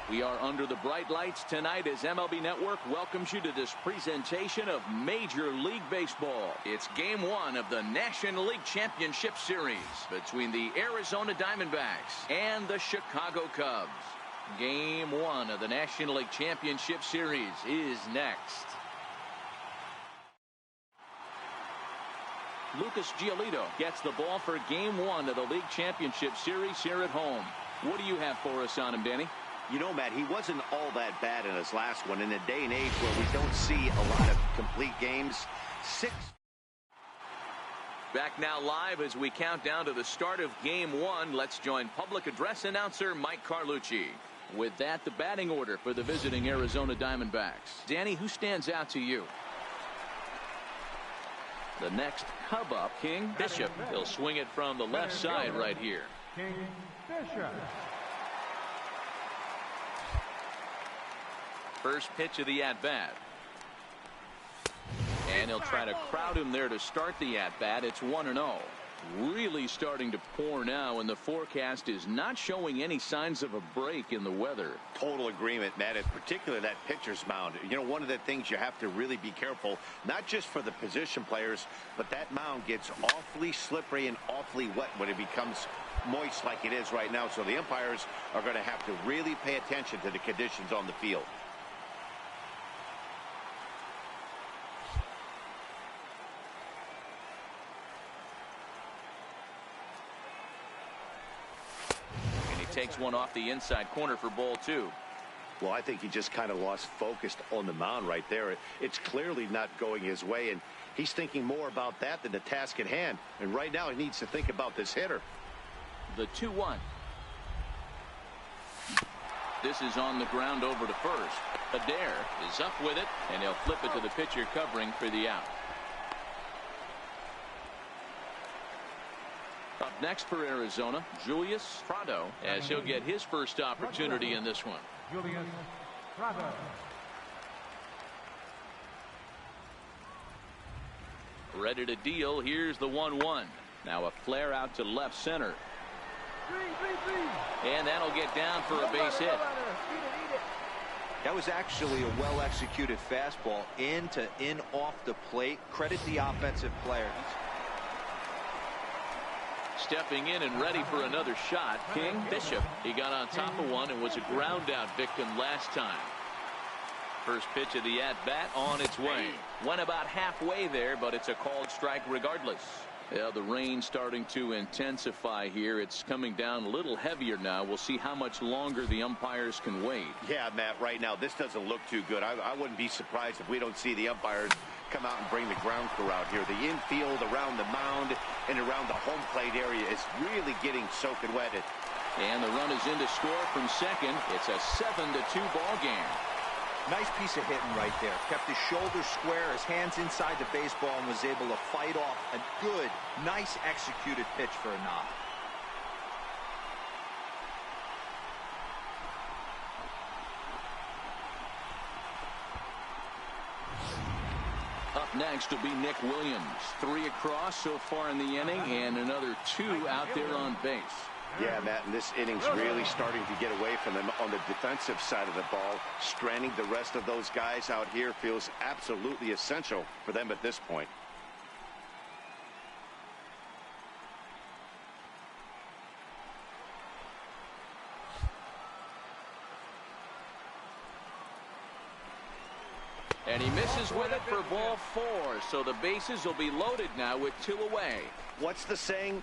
We are under the bright lights tonight as MLB Network welcomes you to this presentation of Major League Baseball. It's Game 1 of the National League Championship Series between the Arizona Diamondbacks and the Chicago Cubs. Game 1 of the National League Championship Series is next. Lucas Giolito gets the ball for Game 1 of the League Championship Series here at home. What do you have for us on him, Danny? You know, Matt, he wasn't all that bad in his last one. In a day and age where we don't see a lot of complete games. Back now live as we count down to the start of Game 1. Let's join public address announcer Mike Carlucci. With that, the batting order for the visiting Arizona Diamondbacks. Danny, who stands out to you? The next Cub up, King Bishop. He'll swing it from the left side right here. King Bishop. First pitch of the at-bat. And he'll try to crowd him there to start the at-bat. It's 1-0. Really starting to pour now, and the forecast is not showing any signs of a break in the weather. Total agreement, Matt, in particular that pitcher's mound. You know, one of the things you have to really be careful, not just for the position players, but that mound gets awfully slippery and awfully wet when it becomes moist like it is right now. So the umpires are going to have to really pay attention to the conditions on the field. Takes one off the inside corner for ball 2. Well, I think he just kind of lost focus on the mound right there. It's clearly not going his way, and he's thinking more about that than the task at hand. And right now he needs to think about this hitter. The 2-1. This is on the ground over to first. Adair is up with it, and he'll flip it to the pitcher covering for the out. Up next for Arizona, Julius Prado, as he'll get his first opportunity in this one. Julius Prado. Ready to deal. Here's the 1-1. Now a flare out to left center. And that'll get down for a base hit. That was actually a well-executed fastball in off the plate. Credit the offensive player. Stepping in and ready for another shot, King Bishop. He got on top of one and was a ground out victim last time. First pitch of the at-bat on its way. Went about halfway there, but it's a called strike regardless. Yeah, the rain starting to intensify here. It's coming down a little heavier now. We'll see how much longer the umpires can wait. Yeah, Matt, right now this doesn't look too good. I wouldn't be surprised if we don't see the umpires come out and bring the ground crew out here. The infield around the mound and around the home plate area is really getting soaking wet. And the run is in to score from second. It's a 7-2 ball game. Nice piece of hitting right there. Kept his shoulders square, his hands inside the baseball, and was able to fight off a good, nice executed pitch for a knock. Up next will be Nick Williams. 3 across so far in the inning, and another 2 out there on base. Yeah, Matt, and this inning's really starting to get away from them on the defensive side of the ball. Stranding the rest of those guys out here feels absolutely essential for them at this point. And he misses with it for ball 4, so the bases will be loaded now with 2 away. What's the saying?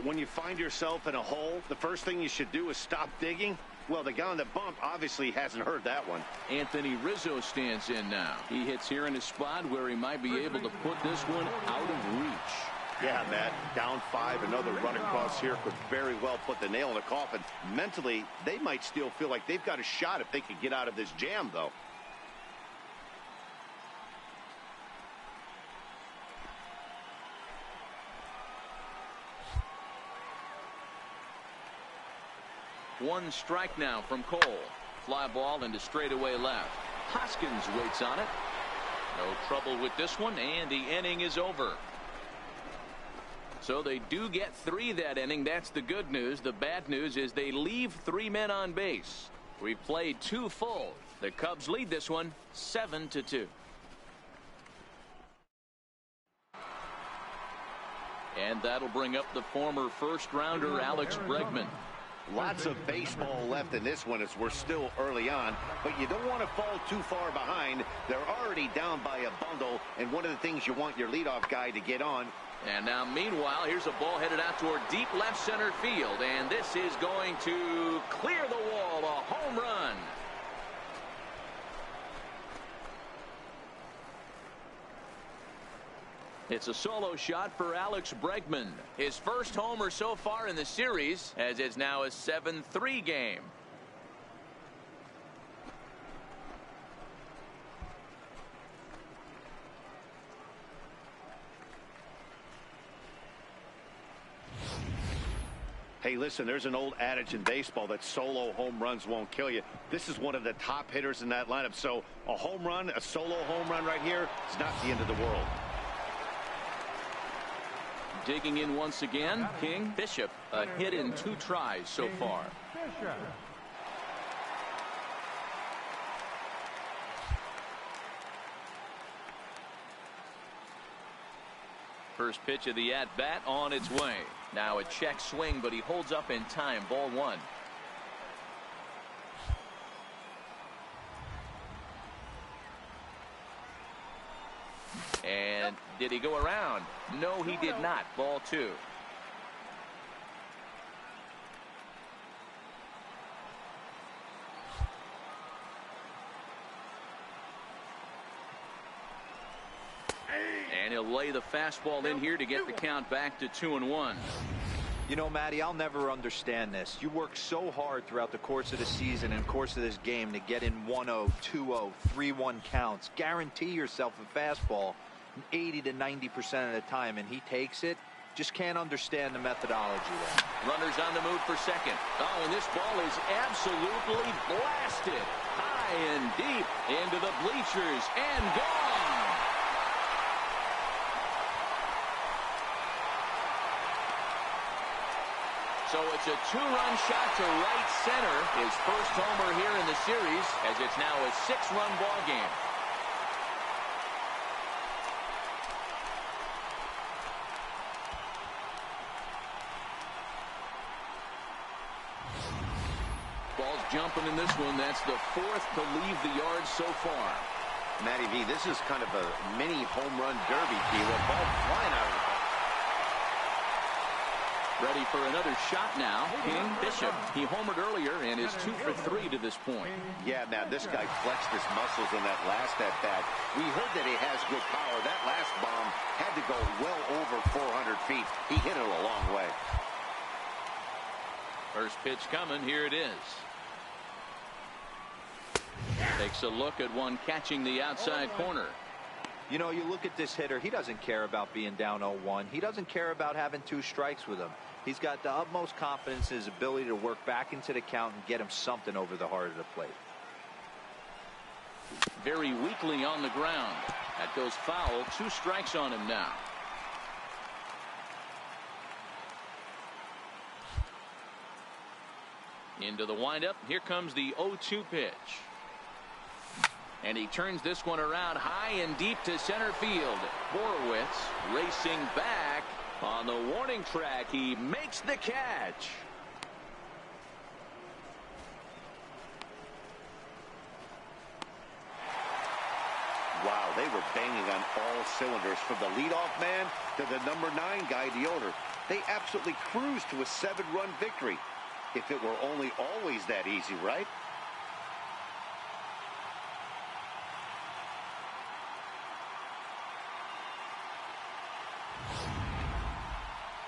When you find yourself in a hole, the first thing you should do is stop digging. Well, the guy on the bump obviously hasn't heard that one. Anthony Rizzo stands in now. He hits here in a spot where he might be able to put this one out of reach. Yeah, Matt, down 5, another run across here could very well put the nail in the coffin. Mentally, they might still feel like they've got a shot if they could get out of this jam, though. One strike now from Cole. Fly ball into straightaway left. Hoskins waits on it. No trouble with this one, and the inning is over. So they do get 3 that inning. That's the good news. The bad news is they leave 3 men on base. We've played 2 full. The Cubs lead this one 7-2. And that'll bring up the former first-rounder Alex Bregman. Lots of baseball left in this one as we're still early on, but you don't want to fall too far behind. They're already down by a bundle, and one of the things you want your leadoff guy to get on. And now, meanwhile, here's a ball headed out toward deep left center field, and this is going to clear the wall, a home run. It's a solo shot for Alex Bregman. His first homer so far in the series, as it's now a 7-3 game. Hey, listen, there's an old adage in baseball that solo home runs won't kill you. This is one of the top hitters in that lineup. So a home run, a solo home run right here is not the end of the world. Digging in once again, King. Bishop, a hit in 2 tries so far. Bishop. First pitch of the at-bat on its way. Now a check swing, but he holds up in time. Ball 1. And did he go around? No, he did not. Ball 2. And he'll lay the fastball in here to get the count back to 2-1. You know, Matty, I'll never understand this. You work so hard throughout the course of the season and course of this game to get in 1-0, 2-0, 3-1 counts. Guarantee yourself a fastball 80 to 90% of the time, and he takes it. Just can't understand the methodology there. Runners on the move for second. Oh, and this ball is absolutely blasted high and deep into the bleachers and gone. So it's a 2-run shot to right center. His first homer here in the series, as it's now a 6-run ball game. Ball's jumping in this one. That's the 4th to leave the yard so far. Matty V, this is kind of a mini home run derby deal. A ball flying out of the ball. Ready for another shot now. King. Bishop. He homered earlier and is 2 for 3 to this point. Yeah, man, this guy flexed his muscles in that last at-bat. We heard that he has good power. That last bomb had to go well over 400 feet. He hit it a long way. First pitch coming. Here it is. Takes a look at one catching the outside corner. You know, you look at this hitter, he doesn't care about being down 0-1. He doesn't care about having 2 strikes with him. He's got the utmost confidence in his ability to work back into the count and get him something over the heart of the plate. Very weakly on the ground. That goes foul. 2 strikes on him now. Into the windup. Here comes the 0-2 pitch. And he turns this one around high and deep to center field. Borowitz racing back on the warning track. He makes the catch. Wow, they were banging on all cylinders, from the leadoff man to the number 9 guy, the owner. They absolutely cruised to a 7-run victory. If it were only always that easy, right?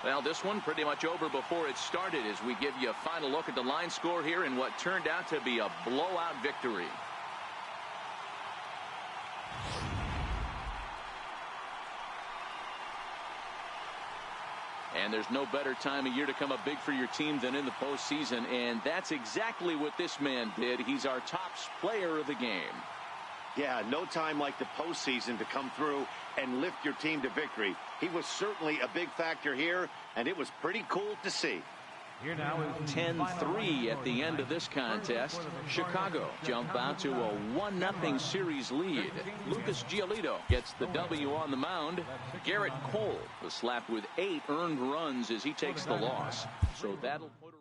Well, this one pretty much over before it started, as we give you a final look at the line score here in what turned out to be a blowout victory. And there's no better time of year to come up big for your team than in the postseason, and that's exactly what this man did. He's our top player of the game. Yeah, no time like the postseason to come through and lift your team to victory. He was certainly a big factor here, and it was pretty cool to see. Here now is 10-3 at the end of this contest. Chicago jump out to a 1-0 series lead. Lucas Giolito gets the W on the mound. Garrett Cole was slapped with 8 earned runs as he takes the loss. So that'll put a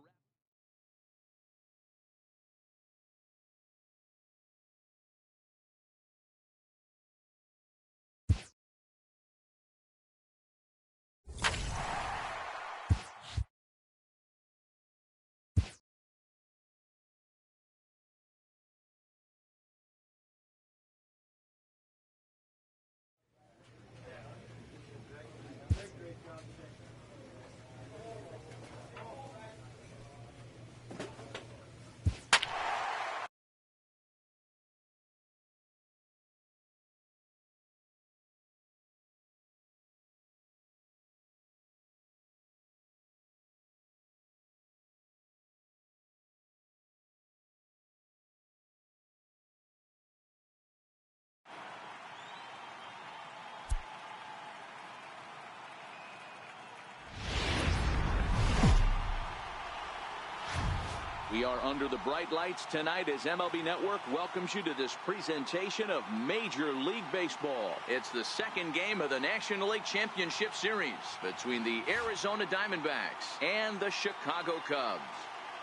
We are under the bright lights tonight as MLB Network welcomes you to this presentation of Major League Baseball. It's the second game of the National League Championship Series between the Arizona Diamondbacks and the Chicago Cubs.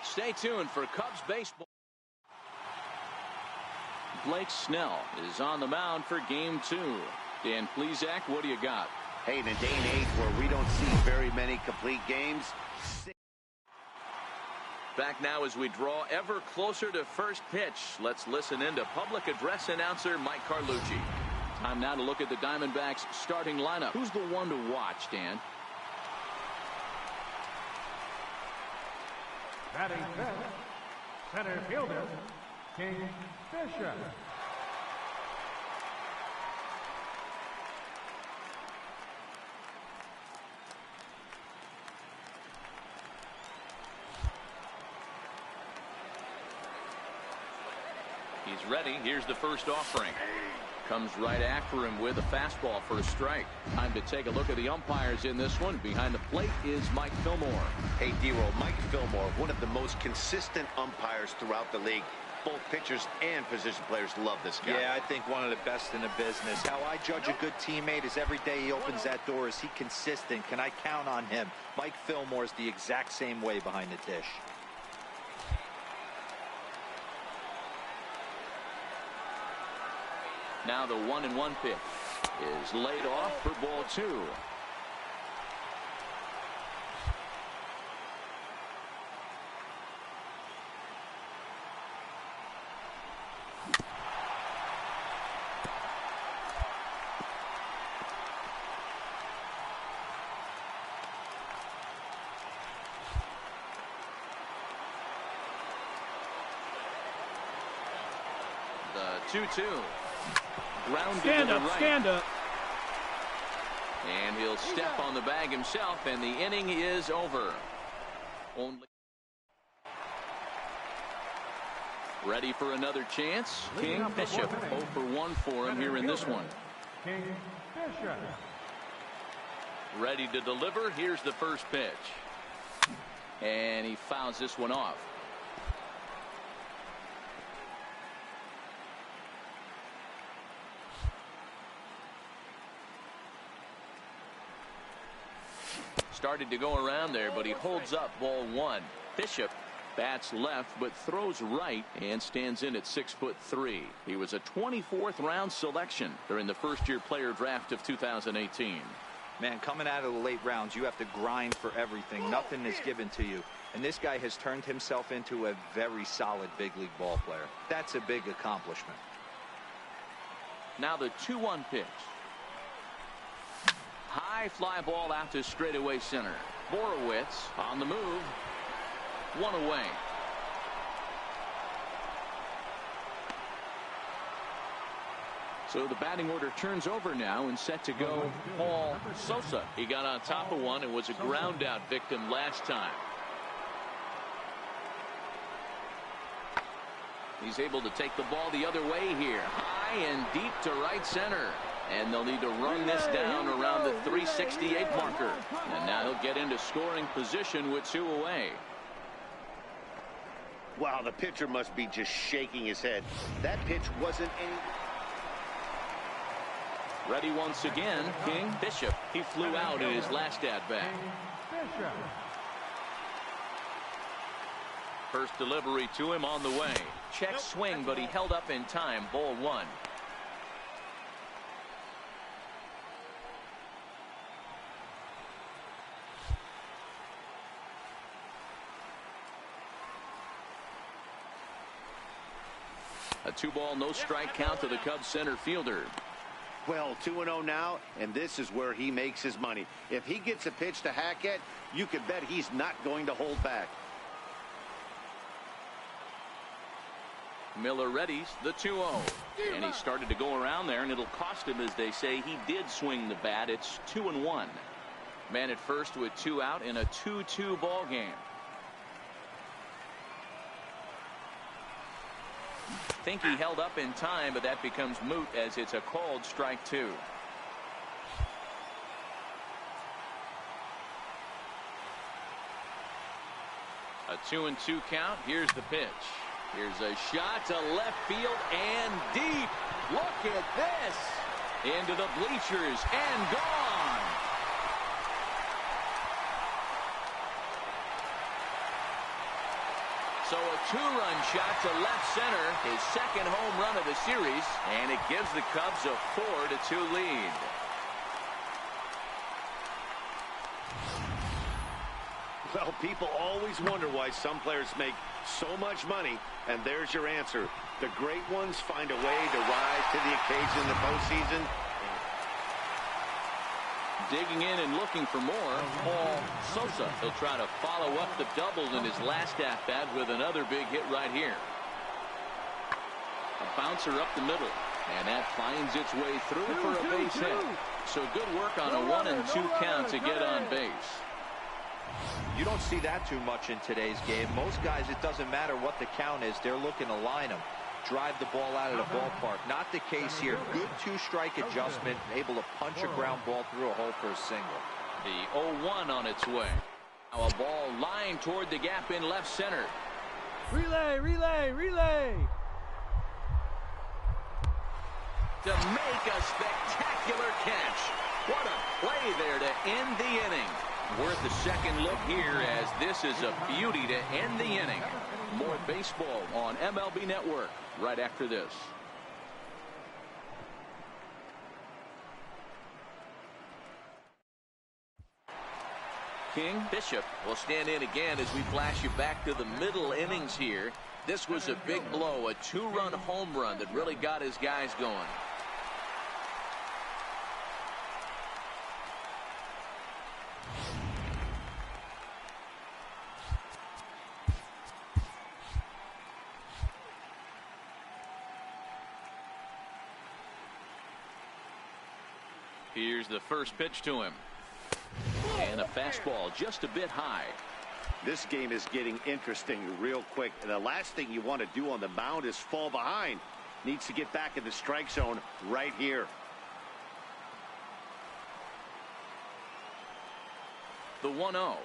Stay tuned for Cubs baseball. Blake Snell is on the mound for Game 2. Dan Plesac, what do you got? Hey, in a day and age where we don't see very many complete games. Back now as we draw ever closer to first pitch. Let's listen in to public address announcer Mike Carlucci. Time now to look at the Diamondbacks starting lineup. Who's the one to watch, Dan? batting fifth, center fielder, King Bishop. He's ready. Here's the first offering. Comes right after him with a fastball for a strike. Time to take a look at the umpires in this one. Behind the plate is Mike Fillmore. Hey, D-Roll, Mike Fillmore, one of the most consistent umpires throughout the league. Both pitchers and position players love this guy. Yeah, I think one of the best in the business. How I judge a good teammate is every day he opens that door. Is he consistent? Can I count on him? Mike Fillmore is the exact same way behind the dish. Now the 1-1 pitch is laid off for ball 2. The 2-2. Grounded Stand to the up, right. stand up. And he'll step on the bag himself, and the inning is over. Only ready for another chance. King Bishop 0 for 1 for him here in this one. King Bishop. Ready to deliver. Here's the first pitch. And he fouls this one off. Started to go around there, but he holds up ball 1. Bishop bats left but throws right and stands in at 6'3". He was a 24th round selection during the first-year player draft of 2018. Man, coming out of the late rounds, you have to grind for everything. Nothing is given to you. And this guy has turned himself into a very solid big league ball player. That's a big accomplishment. Now the 2-1 pitch. High fly ball out to straightaway center. Borowitz on the move. 1 away. So the batting order turns over now and set to go Paul Sosa. He got on top of one and was a ground out victim last time. He's able to take the ball the other way here. High and deep to right center. And they'll need to run this down around the 368 marker. And now he'll get into scoring position with 2 away. Wow, the pitcher must be just shaking his head. That pitch wasn't any... Ready once again, King Bishop. He flew out in his last at-bat. Bishop. First delivery to him on the way. Check swing, but he held up in time. Ball one. A 2-ball, no strike count to the Cubs center fielder. Well, 2-0 now, and this is where he makes his money. If he gets a pitch to hack at, you can bet he's not going to hold back. Miller readies the 2-0. And he started to go around there, and it'll cost him, as they say. He did swing the bat. It's 2-1. Man at first with 2 out in a 2-2 ball game. Think he held up in time, but that becomes moot as it's a called strike 2. A 2-2 count. Here's the pitch. Here's a shot to left field and deep. Look at this. Into the bleachers and gone. So a 2-run shot to left center, his second home run of the series, and it gives the Cubs a 4-2 lead. Well, people always wonder why some players make so much money, and there's your answer. The great ones find a way to rise to the occasion in the postseason. Digging in and looking for more, Paul Sosa. He'll try to follow up the doubles in his last at-bat with another big hit right here. A bouncer up the middle, and that finds its way through for a base hit. So good work on a 1-2 count to get on base. You don't see that too much in today's game. Most guys, it doesn't matter what the count is. They're looking to line them, drive the ball out of the ballpark. Not the case here. Good 2-strike adjustment, able to punch a ground ball through a hole for a single. The 0-1 on its way. Now a ball lined toward the gap in left center. Relay, relay, relay. To make a spectacular catch. What a play there to end the inning. Worth a second look here, as this is a beauty to end the inning. More baseball on MLB Network right after this. King Bishop will stand in again as we flash you back to the middle innings here. This was a big blow, a 2-run home run that really got his guys going. Here's the first pitch to him. And a fastball just a bit high. This game is getting interesting real quick. And the last thing you want to do on the mound is fall behind. Needs to get back in the strike zone right here. The 1-0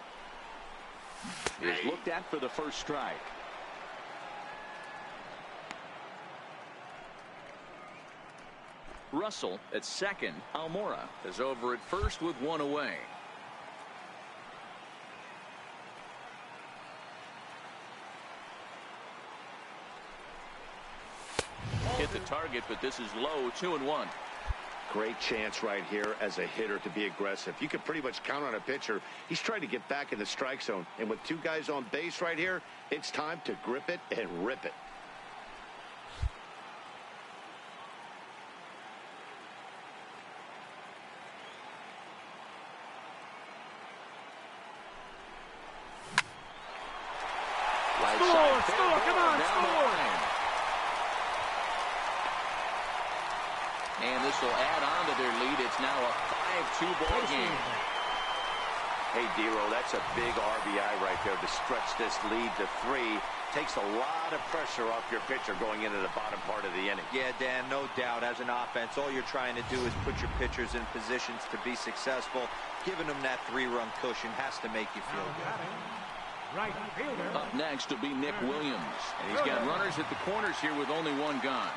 is looked at for the first strike. Russell at second. Almora is over at first with 1 away. Hit the target, but this is low. 2-1. Great chance right here as a hitter to be aggressive. You can pretty much count on a pitcher. He's trying to get back in the strike zone. And with 2 guys on base right here, it's time to grip it and rip it. Score, come on, score. And this will add on to their lead. It's now a 5-2 ball game. Hey, Dero, that's a big RBI right there to stretch this lead to 3. Takes a lot of pressure off your pitcher going into the bottom part of the inning. Yeah, Dan, no doubt. As an offense, all you're trying to do is put your pitchers in positions to be successful. Giving them that 3-run cushion has to make you feel good. Right fielder. Up next will be Nick Williams. And he's got runners at the corners here with only one gone.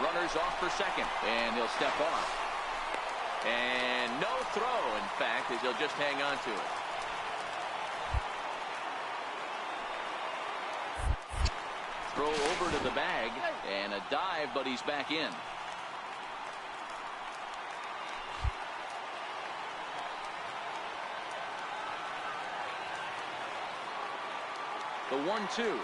Runners off for second, and he'll step off. And no throw, in fact, as he'll just hang on to it. Throw over to the bag, and a dive, but he's back in. The 1-2.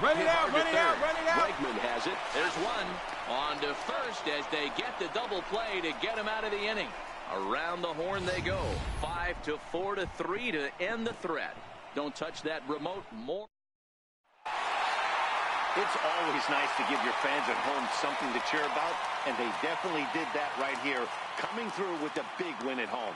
Run it out, run it out, run it out. Bregman has it. There's one. On to first as they get the double play to get him out of the inning. Around the horn they go. 5-4 to 3 to end the threat. Don't touch that remote more. It's always nice to give your fans at home something to cheer about, and they definitely did that right here, coming through with a big win at home.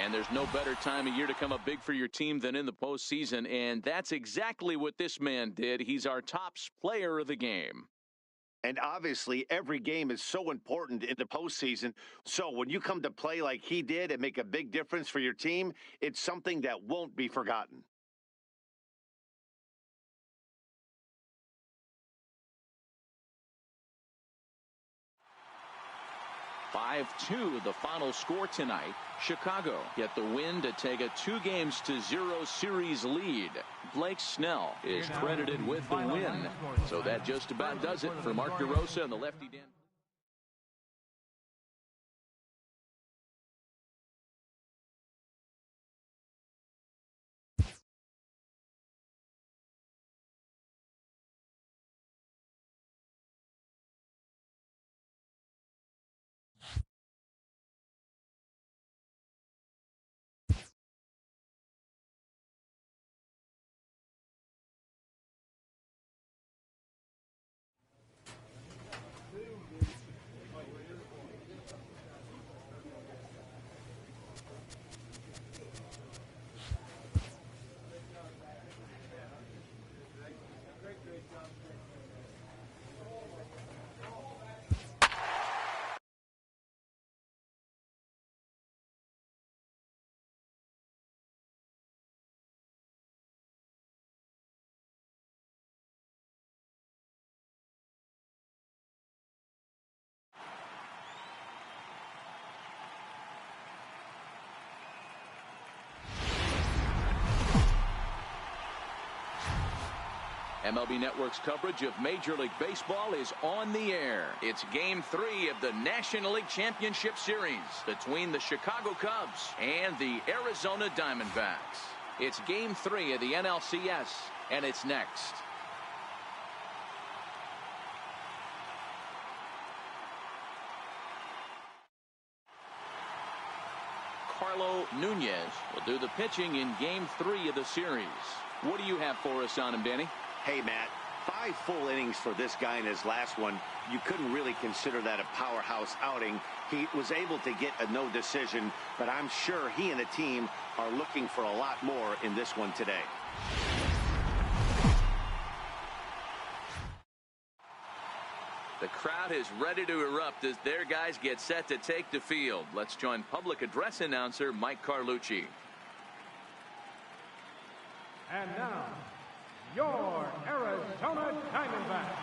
And there's no better time of year to come up big for your team than in the postseason, and that's exactly what this man did. He's our top player of the game. And obviously, every game is so important in the postseason. So when you come to play like he did and make a big difference for your team, it's something that won't be forgotten. (5-2) the final score tonight. Chicago get the win to take a 2-0 series lead. Blake Snell is credited with the win. So that just about does it for Mark DeRosa and the lefty Dan. MLB Network's coverage of Major League Baseball is on the air. It's Game 3 of the National League Championship Series between the Chicago Cubs and the Arizona Diamondbacks. It's Game 3 of the NLCS, and it's next. Carlo Nunez will do the pitching in Game 3 of the series. What do you have for us on him, Danny? Hey, Matt, 5 full innings for this guy in his last one. You couldn't really consider that a powerhouse outing. He was able to get a no decision, but I'm sure he and the team are looking for a lot more in this one today. The crowd is ready to erupt as their guys get set to take the field. Let's join public address announcer Mike Carlucci. And now, your Arizona Diamondbacks.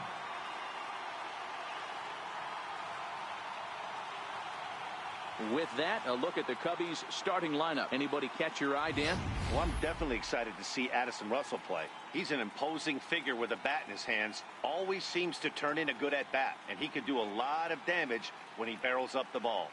With that, a look at the Cubbies' starting lineup. Anybody catch your eye, Dan? Well, I'm definitely excited to see Addison Russell play. He's an imposing figure with a bat in his hands. Always seems to turn in a good at-bat, and he could do a lot of damage when he barrels up the ball.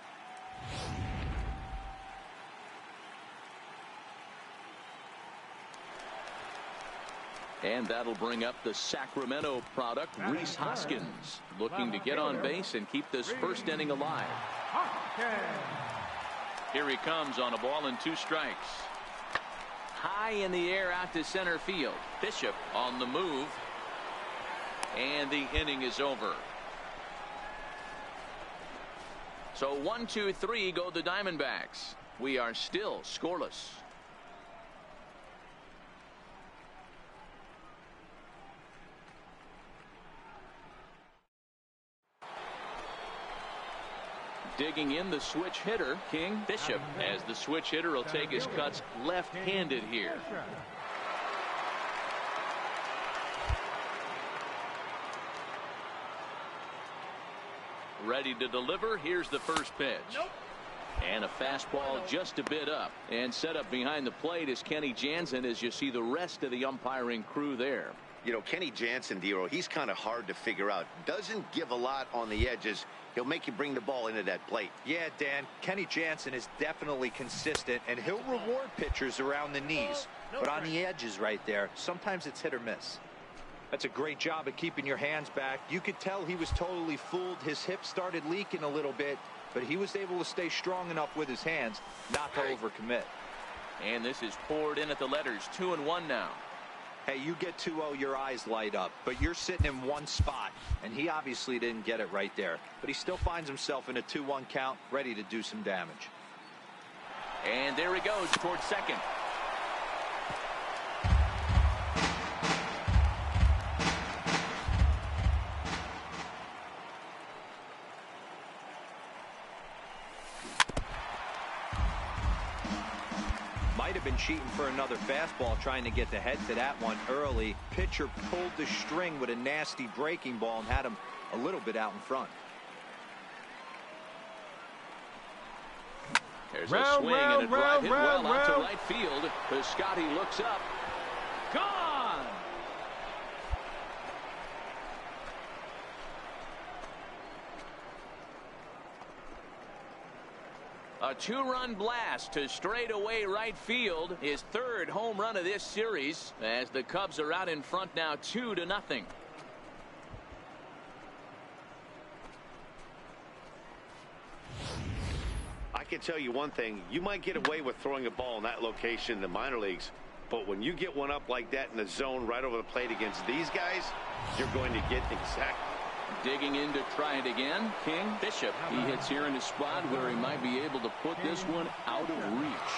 And that'll bring up the Sacramento product, Reese Hoskins, looking to get on base and keep this first inning alive. Here he comes on a ball and 2 strikes. High in the air out to center field. Bishop on the move. And the inning is over. So 1, 2, 3 go the Diamondbacks. We are still scoreless. Digging in the switch hitter, King Bishop, as the switch hitter will take his cuts left-handed here. Ready to deliver. Here's the first pitch. And a fastball just a bit up. And set up behind the plate is Kenny Jansen, as you see the rest of the umpiring crew there. You know, Kenny Jansen, Dero, he's kind of hard to figure out. Doesn't give a lot on the edges. He'll make you bring the ball into that plate. Yeah, Dan, Kenny Jansen is definitely consistent, and he'll reward pitchers around the knees. But on the edges right there, sometimes it's hit or miss. That's a great job of keeping your hands back. You could tell he was totally fooled. His hip started leaking a little bit, but he was able to stay strong enough with his hands not to overcommit. And this is poured in at the letters. 2-1 now. Hey, you get 2-0, your eyes light up, but you're sitting in one spot, and he obviously didn't get it right there. But he still finds himself in a 2-1 count, ready to do some damage. And there he goes towards second. Might have been cheating for another fastball, trying to get the head to that one early. Pitcher pulled the string with a nasty breaking ball and had him a little bit out in front. There's a swing and a drive hit well out to right field. Piscotty looks up. Gone! A 2-run blast to straightaway right field. His 3rd home run of this series, as the Cubs are out in front now 2-0. I can tell you one thing. You might get away with throwing a ball in that location in the minor leagues, but when you get one up like that in the zone right over the plate against these guys, you're going to get exact. Digging in to try it again, King Bishop. He hits here in a spot where he might be able to put this one out of reach.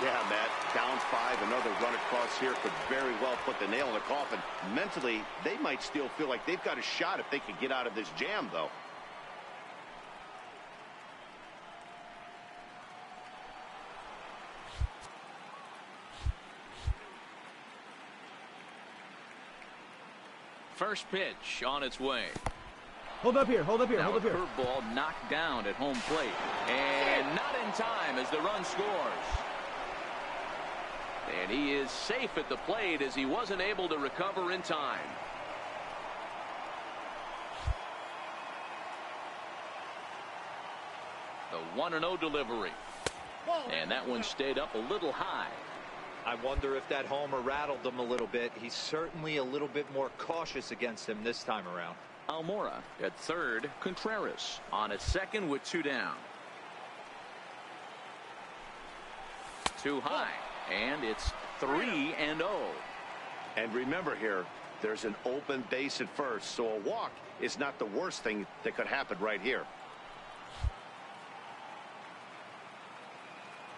Yeah, Matt, down 5, another run across here could very well put the nail in the coffin. Mentally, they might still feel like they've got a shot if they could get out of this jam, though. First pitch on its way. Hold up here, hold up here, Now hold up here. Curveball knocked down at home plate. And not in time as the run scores. And he is safe at the plate as he wasn't able to recover in time. The 1-0 delivery. And that one stayed up a little high. I wonder if that homer rattled him a little bit. He's certainly a little bit more cautious against him this time around. Almora at third. Contreras on at second with 2 down. Too high. And it's 3-0. And remember here, there's an open base at first, so a walk is not the worst thing that could happen right here.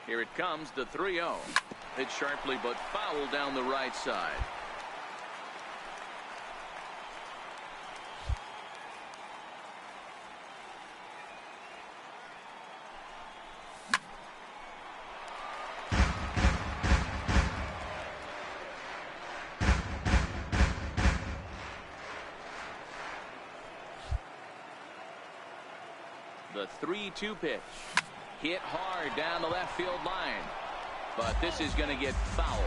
Here it comes, the 3-0. Hit sharply but foul down the right side. The 3-2 pitch. Hit hard down the left field line. But this is going to get foul.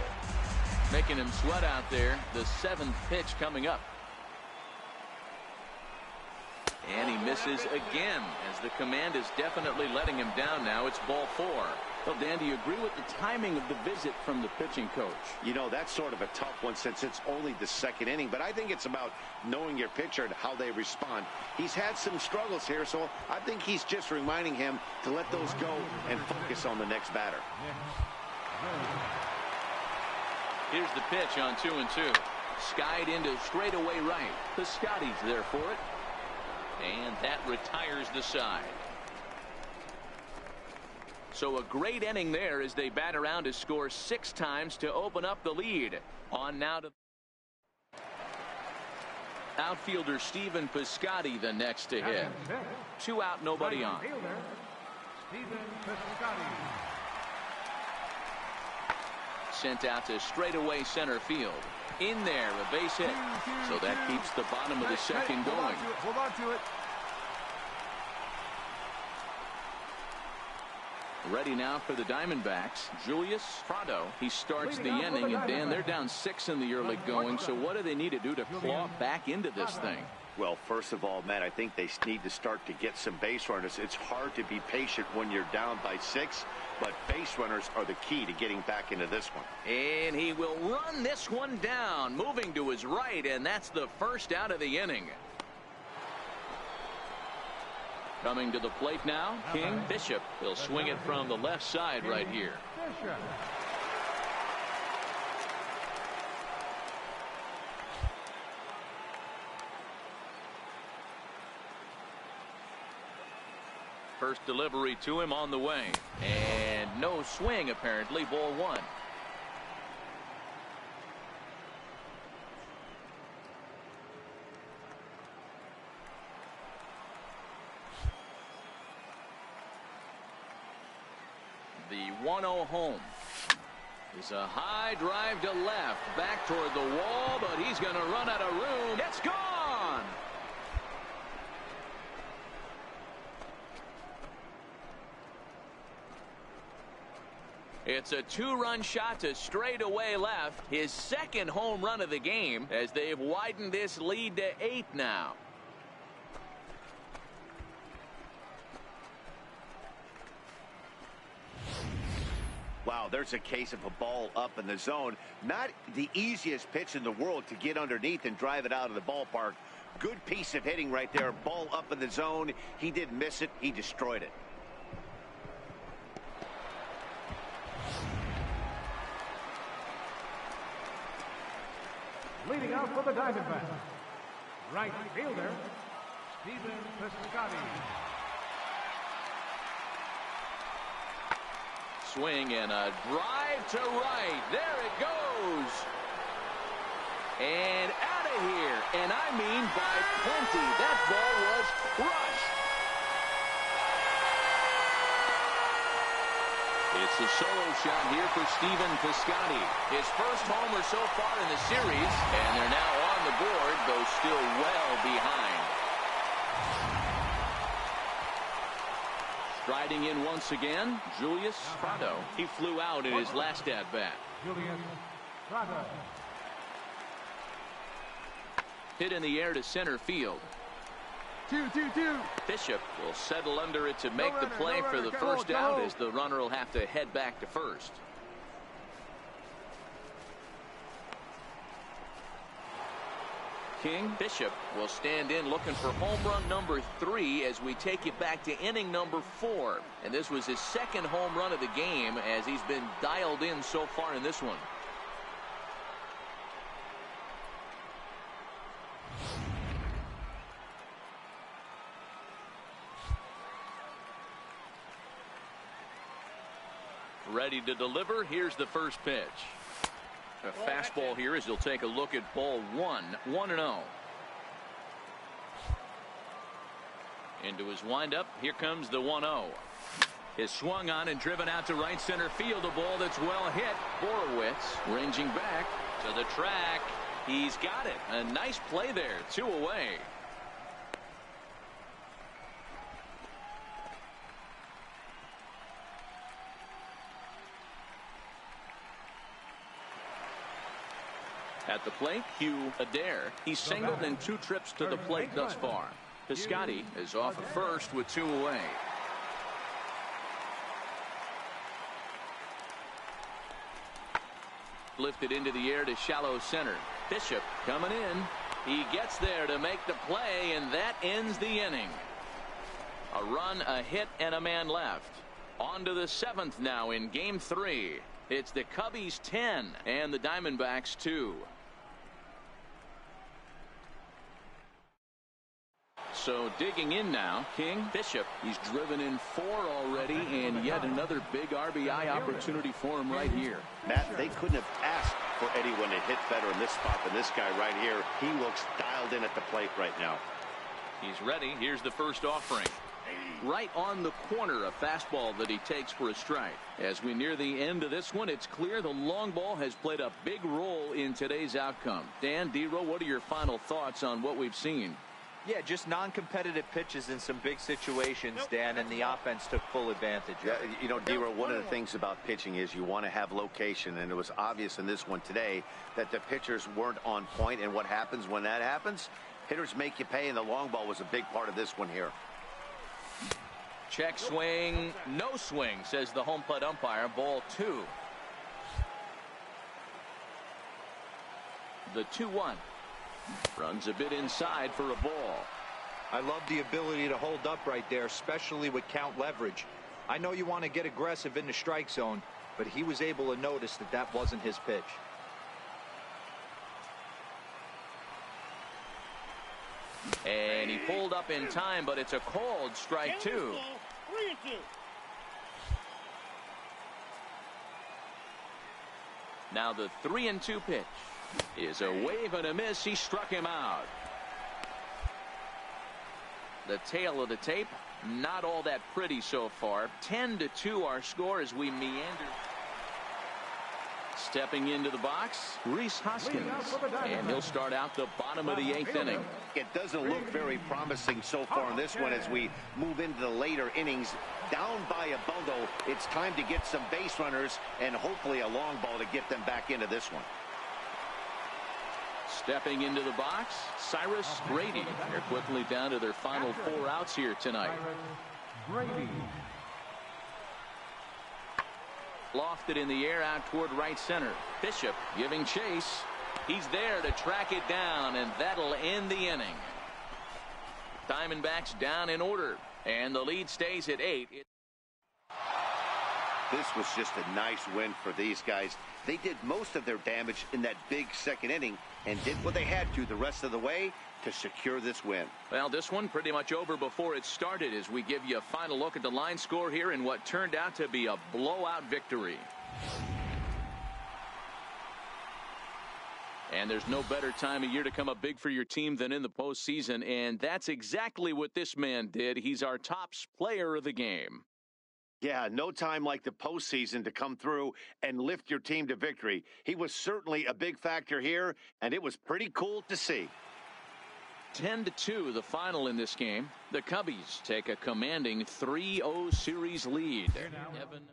Making him sweat out there. The 7th pitch coming up. And he misses again as the command is definitely letting him down now. It's ball 4. Well, Dan, do you agree with the timing of the visit from the pitching coach? You know, that's sort of a tough one since it's only the second inning, but I think it's about knowing your pitcher and how they respond. He's had some struggles here, so I think he's just reminding him to let those go and focus on the next batter. Here's the pitch on 2-2. Skied into straightaway right. Piscotty's there for it. And that retires the side. So a great inning there as they bat around to score 6 times to open up the lead. On now to outfielder Stephen Piscotty, the next to hit. 2 out, nobody on. Sent out to straightaway center field. In there, a base hit. So that keeps the bottom of the second going. Hold on to it. Ready now for the Diamondbacks. Julius Prado. He starts the inning, and Dan, they're down 6 in the early going. So what do they need to do to claw back into this thing? Well, first of all, Matt, I think they need to start to get some base runners. It's hard to be patient when you're down by 6, but base runners are the key to getting back into this one. And he will run this one down, moving to his right, and that's the first out of the inning. Coming to the plate now, King Bishop. He'll swing it from the left side right here. First delivery to him on the way. And no swing, apparently. Ball 1. The 1-0 home is a high drive to left, back toward the wall, but he's going to run out of room. It's gone. It's a 2-run shot to straightaway left, his second home run of the game, as they've widened this lead to 8 now. Wow, there's a case of a ball up in the zone. Not the easiest pitch in the world to get underneath and drive it out of the ballpark. Good piece of hitting right there. Ball up in the zone. He didn't miss it. He destroyed it. Leading out for the Diamondbacks, right fielder, Stephen Piscotty. Swing and a drive to right. There it goes. And out of here. And I mean by plenty. That ball was crushed. It's a solo shot here for Stephen Piscotty. His first homer so far in the series. And they're now on the board, though still well behind. Striding in once again, Julius Prado. He flew out in his last at-bat. Julius Prado. Hit in the air to center field. 2-2-2. Bishop will settle under it to make the play for the first out, as the runner will have to head back to first. King Bishop will stand in looking for home run number 3 as we take it back to inning number 4. And this was his second home run of the game, as he's been dialed in so far in this one. Ready to deliver. Here's the first pitch. A fastball here as he'll take a look at ball 1. 1-0. Into his windup. Here comes the 1-0. Is swung on and driven out to right center field. A ball that's well hit. Borowitz ranging back to the track. He's got it. A nice play there. 2 away. At the plate, Hugh Adair. He's singled in 2 trips to the plate thus far. Piscotty is off at first with 2 away. Lifted into the air to shallow center. Bishop coming in. He gets there to make the play, and that ends the inning. A run, a hit, and a man left. On to the 7th now in Game 3. It's the Cubbies 10 and the Diamondbacks 2. So digging in now, King. Bishop. He's driven in 4 already, and yet another big RBI opportunity for him right here. Matt, they couldn't have asked for anyone to hit better in this spot than this guy right here. He looks dialed in at the plate right now. He's ready. Here's the first offering. Right on the corner, a fastball that he takes for a strike. As we near the end of this one, it's clear the long ball has played a big role in today's outcome. Dan, D-Row, what are your final thoughts on what we've seen? Yeah, just non-competitive pitches in some big situations, Dan, and the offense took full advantage. Yeah, you know, D-Row, one of the things about pitching is you want to have location, and it was obvious in this one today that the pitchers weren't on point, and what happens when that happens? Hitters make you pay, and the long ball was a big part of this one here. Check swing, no swing, says the home plate umpire. Ball 2. The 2-1. Runs a bit inside for a ball. I love the ability to hold up right there, especially with count leverage. I know you want to get aggressive in the strike zone, but he was able to notice that that wasn't his pitch. And he pulled up in time, but it's a called strike 2. Now the 3-2 pitch is a wave and a miss. He struck him out. The tail of the tape, not all that pretty so far. 10-2 our score as we meander. Stepping into the box, Rhys Hoskins, and he'll start out the bottom of the 8th inning. It doesn't look very promising so far in this one as we move into the later innings. Down by a bundle, it's time to get some base runners and hopefully a long ball to get them back into this one. Stepping into the box, Cyrus Grady. They're quickly down to their final 4 outs here tonight. Grady. Lofted in the air out toward right center. Bishop giving chase. He's there to track it down, and that'll end the inning. Diamondbacks down in order, and the lead stays at 8. This was just a nice win for these guys. They did most of their damage in that big 2nd inning and did what they had to the rest of the way to secure this win. Well, this one pretty much over before it started as we give you a final look at the line score here in what turned out to be a blowout victory. And there's no better time of year to come up big for your team than in the postseason, and that's exactly what this man did. He's our top player of the game. Yeah, no time like the postseason to come through and lift your team to victory. He was certainly a big factor here, and it was pretty cool to see. 10-2 the final in this game. The Cubbies take a commanding 3-0 series lead. Evan.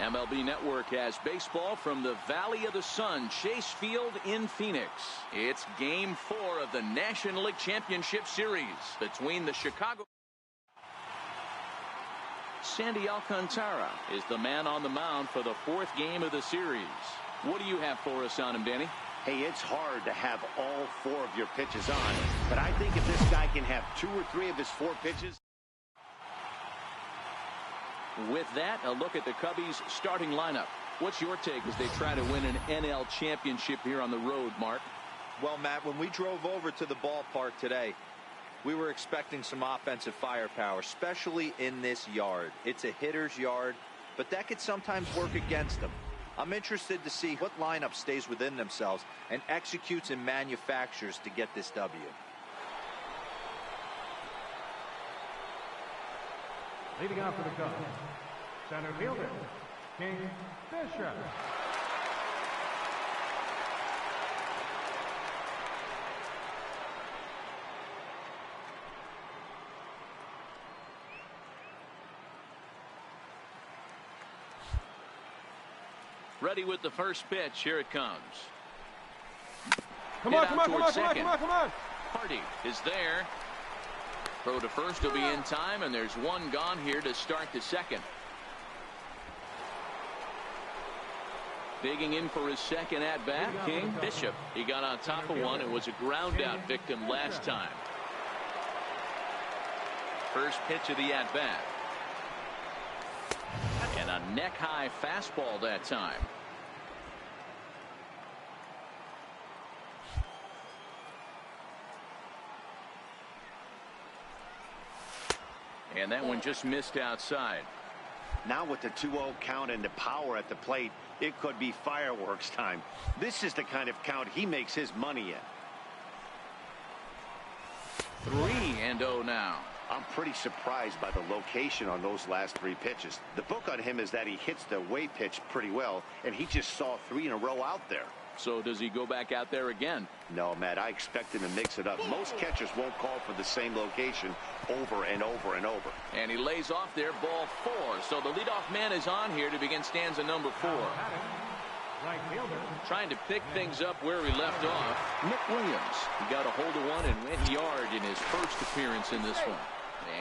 MLB Network has baseball from the Valley of the Sun, Chase Field in Phoenix. It's Game 4 of the National League Championship Series between the Chicago. Sandy Alcantara is the man on the mound for the 4th game of the series. What do you have for us on him, Danny? Hey, it's hard to have all 4 of your pitches on, but I think if this guy can have 2 or 3 of his 4 pitches. With that, a look at the Cubbies' starting lineup. What's your take as they try to win an NL championship here on the road, Mark? Well, Matt, when we drove over to the ballpark today, We were expecting some offensive firepower, especially in this yard. It's a hitter's yard, but that could sometimes work against them. I'm interested to see what lineup stays within themselves and executes and manufactures to get this W. Leading off for the Cubs, center fielder, King Bishop. Ready with the first pitch. Here it comes. Come on. Hardy is there. Throw to first will be in time, and there's one gone here to start the second. Digging in for his second at-bat, King Bishop. He got on top of one and was a ground-out victim last time. First pitch of the at-bat. And a neck-high fastball that time. And that one just missed outside. Now with the 2-0 count and the power at the plate, it could be fireworks time. This is the kind of count he makes his money in. 3-0 now. I'm pretty surprised by the location on those last 3 pitches. The book on him is that he hits the away pitch pretty well, and he just saw 3 in a row out there. So does he go back out there again? No, Matt, I expect him to mix it up. Most catchers won't call for the same location over and over and over. And he lays off there, ball 4. So the leadoff man is on here to begin stanza number 4. Right fielder. Trying to pick things up where he left off. Nick Williams. He got a hold of one and went yard in his first appearance in this one.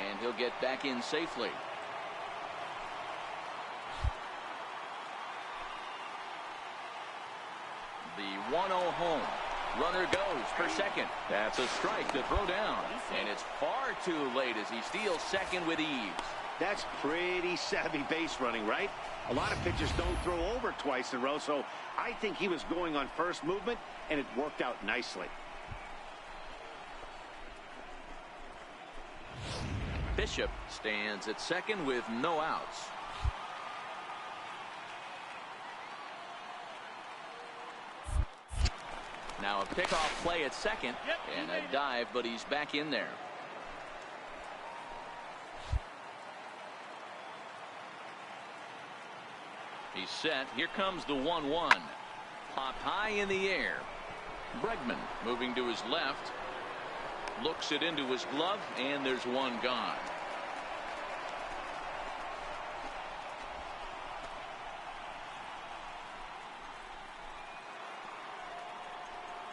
And he'll get back in safely. The 1-0 home. Runner goes for second. That's a strike to throw down. And it's far too late as he steals second with ease. That's pretty savvy base running, right? A lot of pitchers don't throw over twice in a row, so I think he was going on first movement, and it worked out nicely. Bishop stands at second with no outs. Now a pickoff play at second, and a dive, but he's back in there. He's set. Here comes the 1-1. Popped high in the air. Bregman moving to his left. Looks it into his glove, and there's one gone.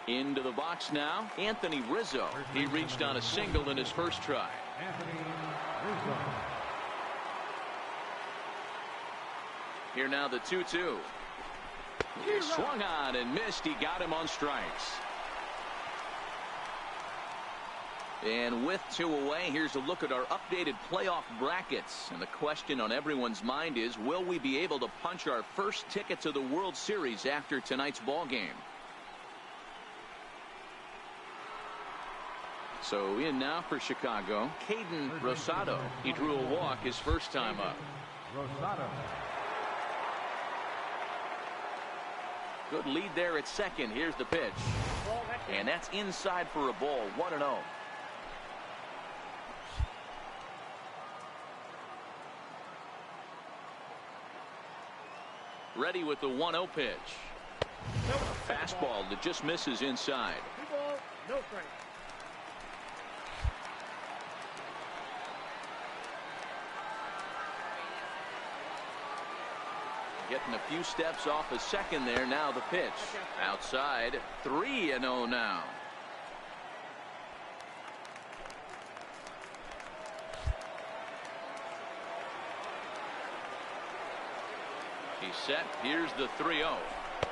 Into the box now, Anthony Rizzo. He reached on a single in his first try. Anthony Rizzo. Here now the 2-2. He swung on and missed. He got him on strikes. And with 2 away, here's a look at our updated playoff brackets. And the question on everyone's mind is, will we be able to punch our first ticket to the World Series after tonight's ball game? So in now for Chicago, Caden Rosado. He drew a walk his first time up. Rosado. Good lead there at second. Here's the pitch. And that's inside for a ball. 1-0. Ready with the 1-0 pitch. A fastball that just misses inside. No strike. Getting a few steps off a second there. Now the pitch. Outside. 3-0 now. He's set. Here's the 3-0.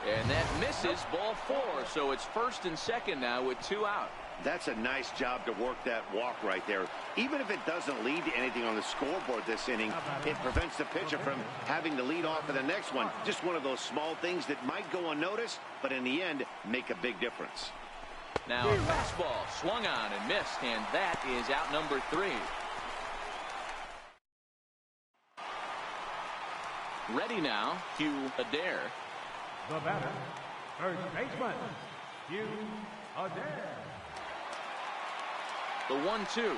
And that misses, ball 4. So it's first and second now with 2 out. That's a nice job to work that walk right there. Even if it doesn't lead to anything on the scoreboard this inning, it prevents the pitcher from having to lead off for the next one. Just one of those small things that might go unnoticed, but in the end, make a big difference. Now a fastball swung on and missed, and that is out number 3. Ready now, Hugh Adair. The batter, first baseman, Hugh Adair. The 1-2.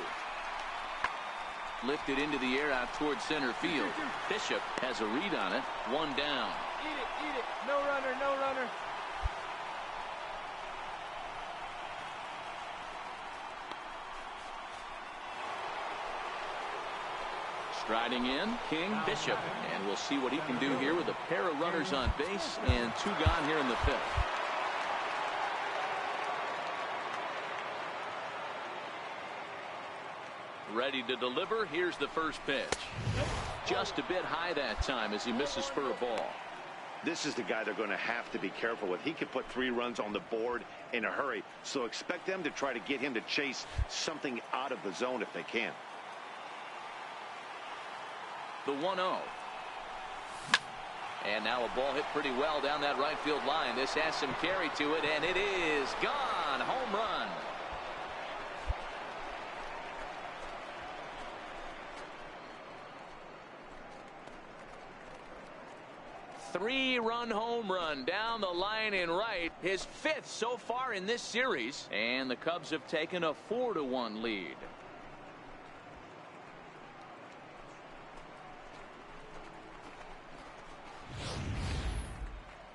Lifted into the air out towards center field. Bishop has a read on it. 1 down. Eat it. No runner, no runner. Striding in, King Bishop. And we'll see what he can do here with a pair of runners on base and 2 gone here in the 5th. Ready to deliver. Here's the first pitch. Just a bit high that time as he misses spur ball. This is the guy they're going to have to be careful with. He could put 3 runs on the board in a hurry, so expect them to try to get him to chase something out of the zone if they can. The 1-0. And now a ball hit pretty well down that right field line. This has some carry to it, and it is gone. Home run. Three-run home run down the line in right. His 5th so far in this series. And the Cubs have taken a 4-1 lead.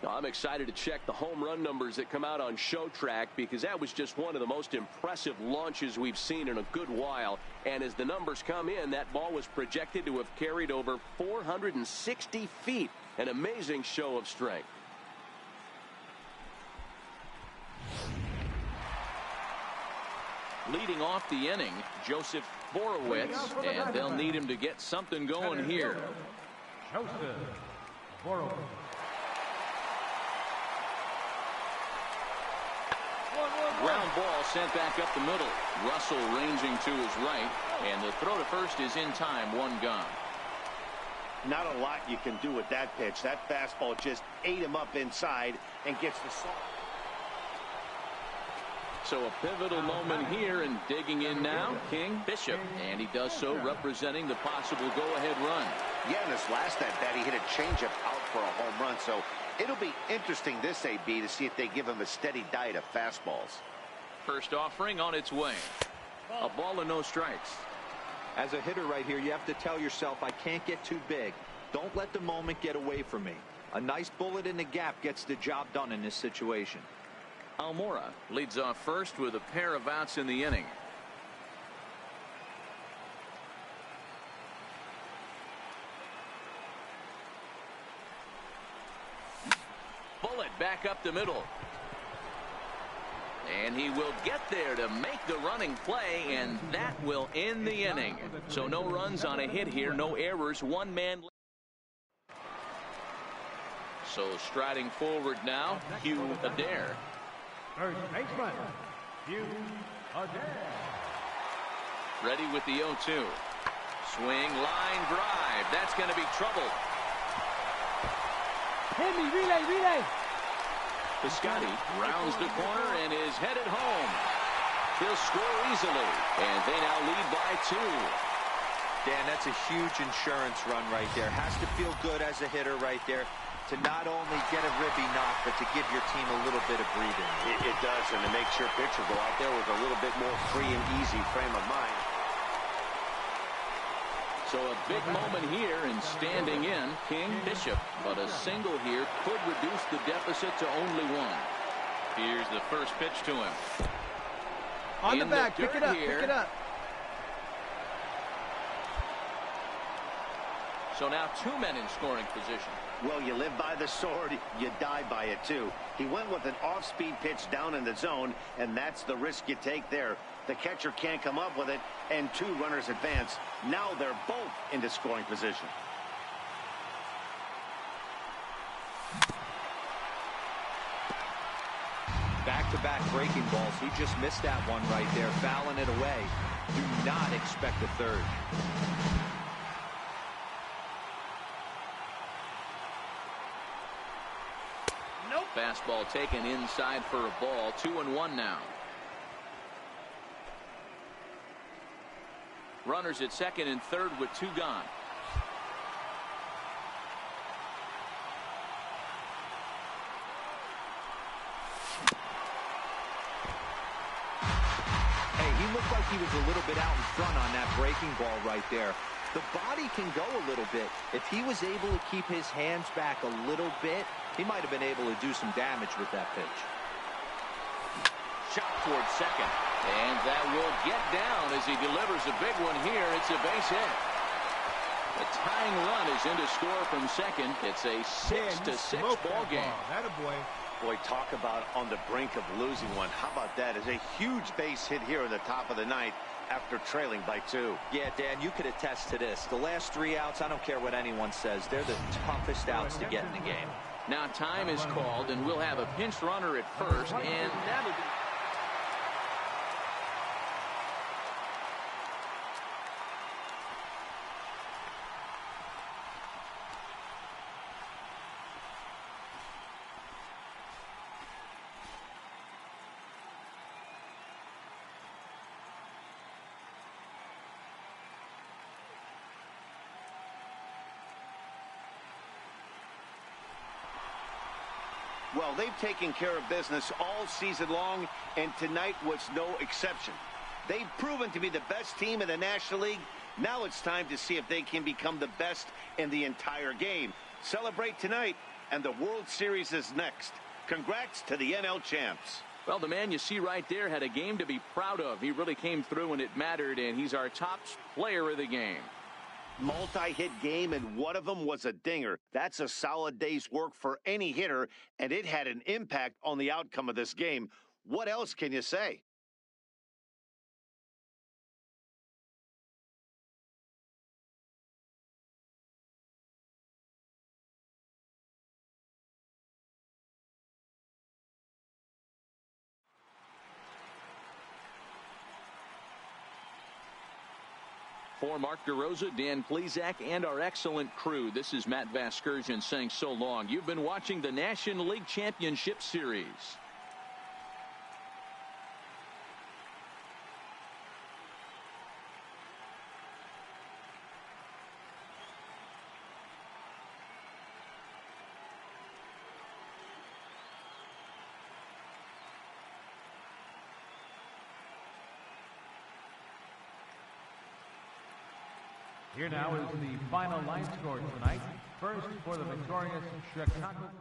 I'm excited to check the home run numbers that come out on Show18 because that was just one of the most impressive launches we've seen in a good while. And as the numbers come in, that ball was projected to have carried over 460 feet. An amazing show of strength. Leading off the inning, Joseph Borowitz, and they'll need him to get something going here. Joseph Borowitz. Ground ball sent back up the middle. Russell ranging to his right, and the throw to first is in time. 1 gone. Not a lot you can do with that pitch. That fastball just ate him up inside and gets the slot. So a pivotal moment here, and digging in now, King Bishop, and he does so representing the possible go-ahead run. Yeah, in his last at bat, he hit a changeup out for a home run, so it'll be interesting this AB to see if they give him a steady diet of fastballs. First offering on its way. A ball and no strikes. As a hitter right here, you have to tell yourself, I can't get too big. Don't let the moment get away from me. A nice bullet in the gap gets the job done in this situation. Almora leads off first with a pair of outs in the inning. Bullet back up the middle. And he will get there to make the running play, and that will end the inning. So no runs on a hit here, no errors, 1 man. So striding forward now, Hugh Adair. First baseman, Hugh Adair. Ready with the 0-2. Swing, line drive. That's going to be trouble. Hit me, relay. Piscotty rounds the corner and is headed home. He'll score easily, and they now lead by 2. Dan, that's a huge insurance run right there. Has to feel good as a hitter right there to not only get a ribby knock, but to give your team a little bit of breathing. It does, and it makes your pitcher go out there with a little bit more free and easy frame of mind. So a big moment here, and standing in, King Bishop. But a single here could reduce the deficit to only 1. Here's the first pitch to him. On the back, pick it up, here. pick it up. So now 2 men in scoring position. Well, you live by the sword, you die by it too. He went with an off-speed pitch down in the zone, and that's the risk you take there. The catcher can't come up with it, and 2 runners advance. Now they're both into scoring position. Back-to-back breaking balls. He just missed that one right there, fouling it away. Do not expect a third. Fastball taken inside for a ball. 2-1 now. Runners at second and third with 2 gone. He looked like he was a little bit out in front on that breaking ball right there. The body can go a little bit. If he was able to keep his hands back a little bit, he might have been able to do some damage with that pitch. Shot towards second. And that will get down as he delivers a big one here. It's a base hit. The tying run is in to score from second. It's a 6-6 ball game. That a boy. Boy, talk about on the brink of losing one. How about that? It's a huge base hit here in the top of the ninth after trailing by 2. Yeah, Dan, you could attest to this. The last 3 outs, I don't care what anyone says, they're the toughest outs to get in the game. Now time is called, and we'll have a pinch runner at first, and that'll be... Well, they've taken care of business all season long, and tonight was no exception. They've proven to be the best team in the National League. Now it's time to see if they can become the best in the entire game. Celebrate tonight, and the World Series is next. Congrats to the NL champs. Well, the man you see right there had a game to be proud of. He really came through when it mattered, and he's our top player of the game. Multi-hit game, and one of them was a dinger. That's a solid day's work for any hitter, and it had an impact on the outcome of this game. What else can you say? For Mark DeRosa, Dan Plesac, and our excellent crew, this is Matt Vasgersian saying so long. You've been watching the National League Championship Series. Here now is the final line score tonight. First for the victorious Chicago